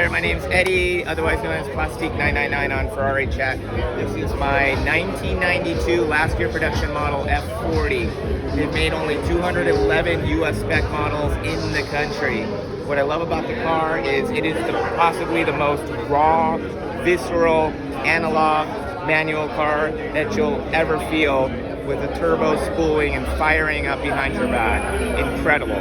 there, my name's Eddie, otherwise known as Plastique999 on Ferrari Chat. This is my 1992 last year production model F40. They've made only 211 US spec models in the country. What I love about the car is it is possibly the most raw, visceral, analog, manual car that you'll ever feel, with a turbo spooling and firing up behind your back. Incredible.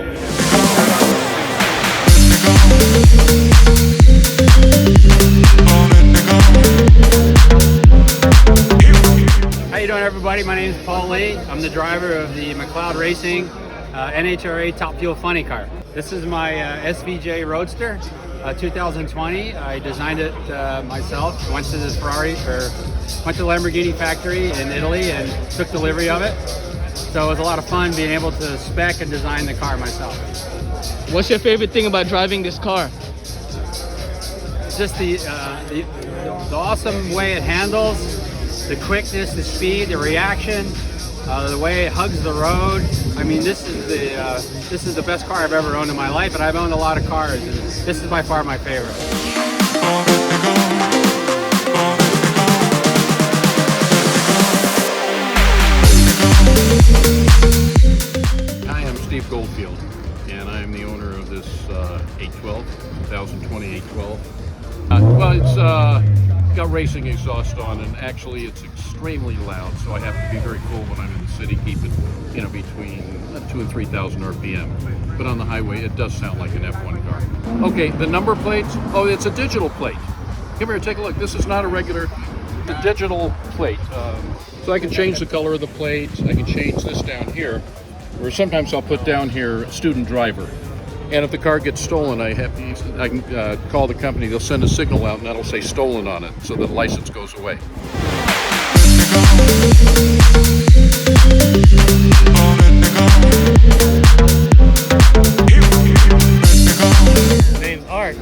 How you doing, everybody? My name is Paul Lee. I'm the driver of the McLaren Racing NHRA Top Fuel Funny Car. This is my SVJ Roadster, 2020. I designed it myself. Went to the Lamborghini factory in Italy and took delivery of it. So it was a lot of fun being able to spec and design the car myself. What's your favorite thing about driving this car? Just the awesome way it handles, the quickness, the speed, the reaction, the way it hugs the road. I mean, this is the best car I've ever owned in my life, and I've owned a lot of cars, and this is by far my favorite. Hi, I'm Steve Goldfield, and I am the owner of this 2020 812. Well, it's got racing exhaust on, and actually it's extremely loud, so I have to be very cool when I'm in the city, keep it, between 2,000 and 3,000 RPM. But on the highway, it does sound like an F1 car. Okay, the number plates, oh, it's a digital plate. Come here, take a look. This is not a regular, the digital plate. So I can change the color of the plate. I can change this down here, or sometimes I'll put down here student driver. And if the car gets stolen, I can call the company. They'll send a signal out, and that'll say stolen on it, so the license goes away. My name's Art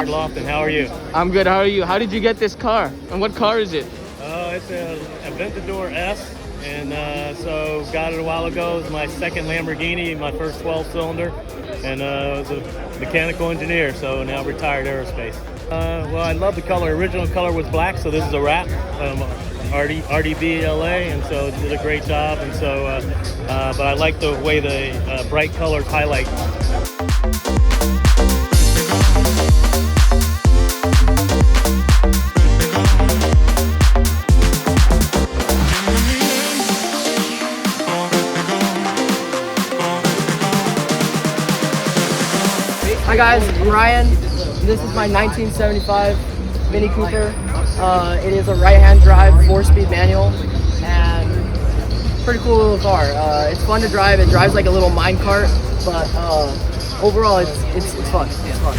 Lofton. How are you? I'm good. How are you? How did you get this car? And what car is it? It's a Aventador S, and so got it a while ago. It's my second Lamborghini, my first 12-cylinder, and was a mechanical engineer, so now retired aerospace. Well, I love the color. Original color was black, so this is a wrap. RDB LA, and so did a great job. And so, but I like the way the bright colors highlight. Hi guys, I'm Ryan. This is my 1975 Mini Cooper. It is a right-hand drive, 4-speed manual, and pretty cool little car. It's fun to drive. It drives like a little mine cart, but overall, it's fun. It's fun.